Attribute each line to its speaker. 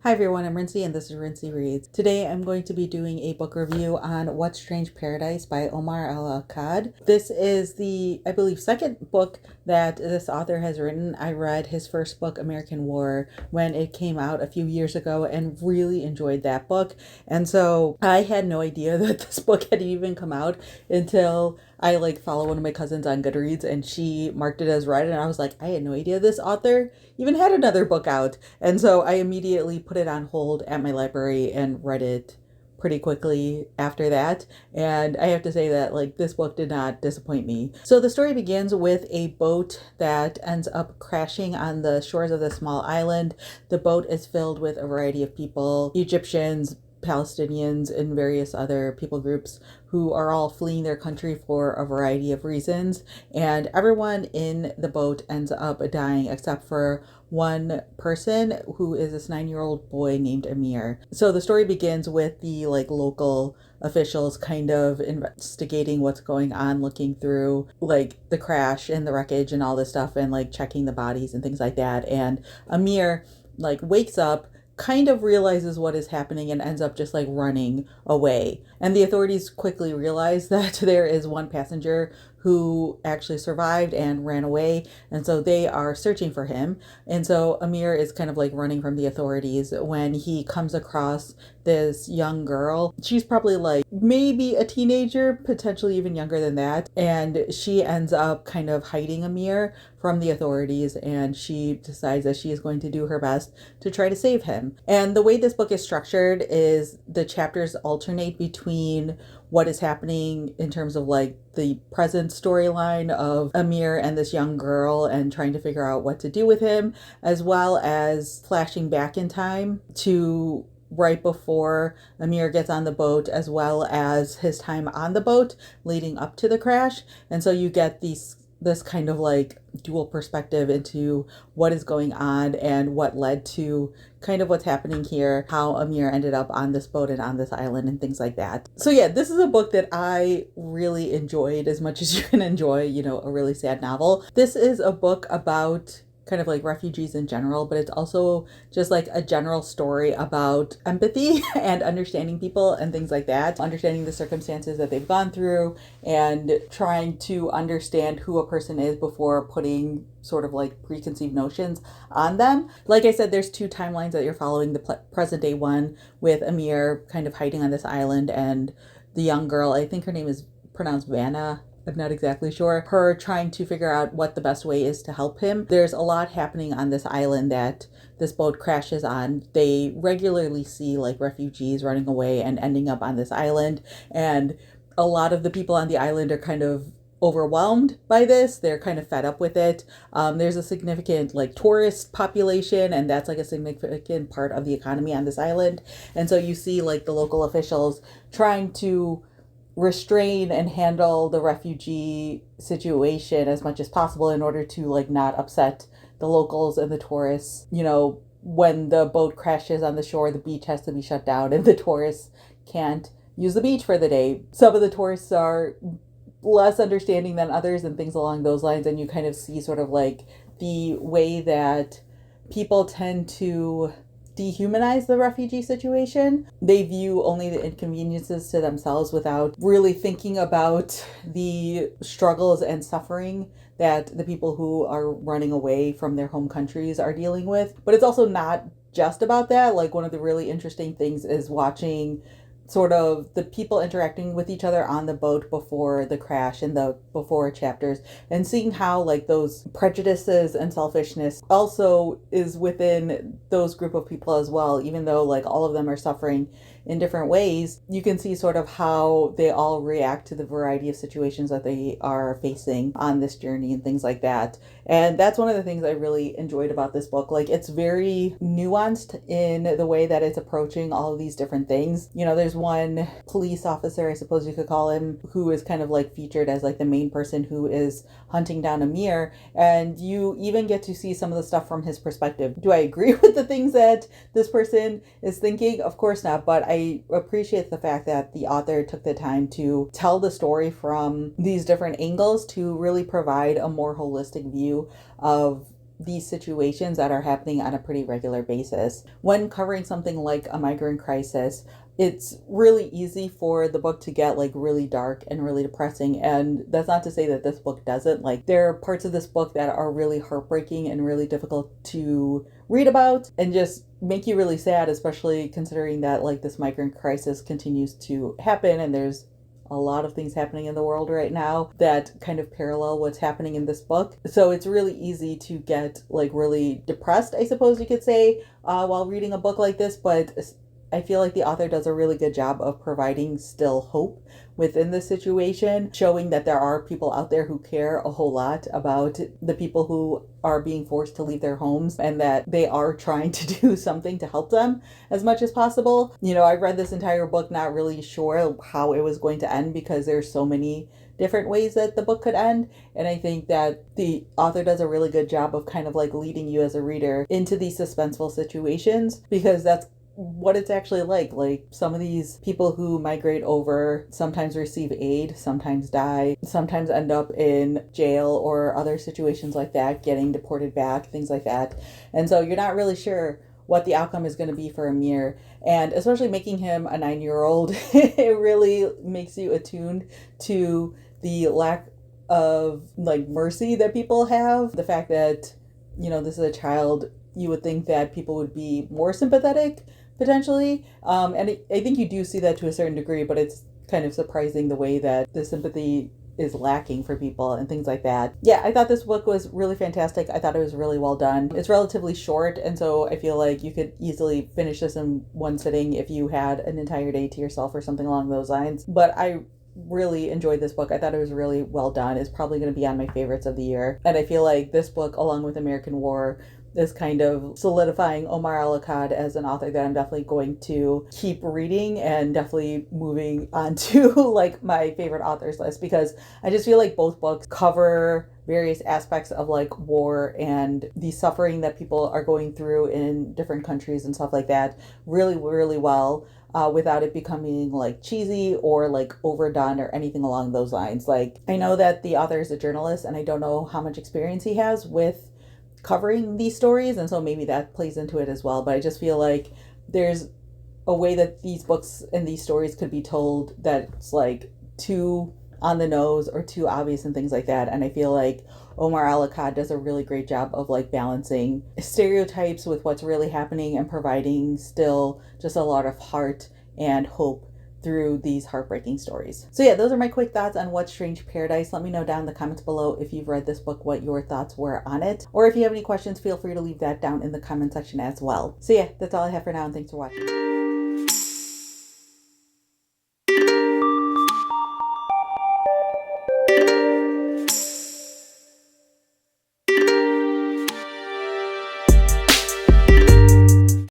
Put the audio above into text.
Speaker 1: Hi everyone, I'm Rincey and this is Rincey Reads. Today I'm going to be doing a book review on What Strange Paradise by Omar Akkad. This is the, I believe, second book that this author has written. I read his first book, American War, when it came out a few years ago and really enjoyed that book. And so I had no idea that this book had even come out until I follow one of my cousins on Goodreads and she marked it as read, and I was like, I had no idea this author even had another book out. And so I immediately put it on hold at my library and read it pretty quickly after that. And I have to say that this book did not disappoint me. So the story begins with a boat that ends up crashing on the shores of the small island. The boat is filled with a variety of people, Egyptians, Palestinians, and various other people groups who are all fleeing their country for a variety of reasons. And everyone in the boat ends up dying except for one person, who is this 9-year-old boy named Amir. So the story begins with the local officials kind of investigating what's going on, looking through the crash and the wreckage and all this stuff, and checking the bodies and things like that. And Amir wakes up, kind of realizes what is happening, and ends up just running away. And the authorities quickly realize that there is one passenger who actually survived and ran away, and so they are searching for him. And so Amir is kind of running from the authorities when he comes across this young girl. She's probably maybe a teenager, potentially even younger than that, and she ends up kind of hiding Amir from the authorities, and she decides that she is going to do her best to try to save him. And the way this book is structured is the chapters alternate between what is happening in terms of the present storyline of Amir and this young girl and trying to figure out what to do with him, as well as flashing back in time to right before Amir gets on the boat, as well as his time on the boat leading up to the crash. And so you get this kind of dual perspective into what is going on and what led to kind of what's happening here, how Amir ended up on this boat and on this island and things like that. So yeah, this is a book that I really enjoyed as much as you can enjoy, a really sad novel. This is a book about kind of refugees in general, but it's also just a general story about empathy and understanding people and things like that, understanding the circumstances that they've gone through and trying to understand who a person is before putting sort of preconceived notions on them. Like I said, there's two timelines that you're following. The present day one with Amir kind of hiding on this island, and the young girl, I think her name is pronounced Vanna, I'm not exactly sure, her trying to figure out what the best way is to help him. There's a lot happening on this island that this boat crashes on. They regularly see refugees running away and ending up on this island, and a lot of the people on the island are kind of overwhelmed by this. They're kind of fed up with it. There's a significant tourist population, and that's a significant part of the economy on this island. And so you see the local officials trying to restrain and handle the refugee situation as much as possible in order to not upset the locals and the tourists. When the boat crashes on the shore, the beach has to be shut down and the tourists can't use the beach for the day. Some of the tourists are less understanding than others and things along those lines, and you kind of see sort of the way that people tend to dehumanize the refugee situation. They view only the inconveniences to themselves without really thinking about the struggles and suffering that the people who are running away from their home countries are dealing with. But it's also not just about that. One of the really interesting things is watching sort of the people interacting with each other on the boat before the crash in the before chapters, and seeing how those prejudices and selfishness also is within those group of people as well. Even though all of them are suffering in different ways, you can see sort of how they all react to the variety of situations that they are facing on this journey and things like that. And that's one of the things I really enjoyed about this book. It's very nuanced in the way that it's approaching all of these different things. There's one police officer, I suppose you could call him, who is kind of featured as the main person who is hunting down Amir, and you even get to see some of the stuff from his perspective. Do I agree with the things that this person is thinking? Of course not, but I appreciate the fact that the author took the time to tell the story from these different angles to really provide a more holistic view of these situations that are happening on a pretty regular basis. When covering something like a migrant crisis, it's really easy for the book to get like really dark and really depressing. And that's not to say that this book doesn't. Like, there are parts of this book that are really heartbreaking and really difficult to read about and just make you really sad, especially considering that like this migrant crisis continues to happen and there's a lot of things happening in the world right now that kind of parallel what's happening in this book. So it's really easy to get like really depressed, I suppose you could say, while reading a book like this. But I feel like the author does a really good job of providing still hope within the situation, showing that there are people out there who care a whole lot about the people who are being forced to leave their homes and that they are trying to do something to help them as much as possible. You know, I read this entire book not really sure how it was going to end because there's so many different ways that the book could end. And I think that the author does a really good job of kind of like leading you as a reader into these suspenseful situations, because that's what it's actually like. Like, some of these people who migrate over sometimes receive aid, sometimes die, sometimes end up in jail or other situations like that, getting deported back, things like that. And so you're not really sure what the outcome is going to be for Amir. And especially making him a 9-year-old, it really makes you attuned to the lack of like mercy that people have. The fact that, you know, this is a child, you would think that people would be more sympathetic potentially. And I think you do see that to a certain degree, but it's kind of surprising the way that the sympathy is lacking for people and things like that. Yeah, I thought this book was really fantastic. I thought it was really well done. It's relatively short, and so I feel like you could easily finish this in one sitting if you had an entire day to yourself or something along those lines. But I really enjoyed this book. I thought it was really well done. It's probably going to be on my favorites of the year. And I feel like this book, along with American War, is kind of solidifying Omar Akkad as an author that I'm definitely going to keep reading and definitely moving on to like my favorite authors list, because I just feel like both books cover various aspects of like war and the suffering that people are going through in different countries and stuff like that really, really well. Without it becoming like cheesy or like overdone or anything along those lines. Like, I know that the author is a journalist and I don't know how much experience he has with covering these stories, and so maybe that plays into it as well. But I just feel like there's a way that these books and these stories could be told that's like too on the nose or too obvious and things like that. And I feel like Omar Akkad does a really great job of like balancing stereotypes with what's really happening and providing still just a lot of heart and hope through these heartbreaking stories. So yeah, those are my quick thoughts on What Strange Paradise. Let me know down in the comments below if you've read this book, what your thoughts were on it. Or if you have any questions, feel free to leave that down in the comment section as well. So yeah, that's all I have for now, and thanks for watching.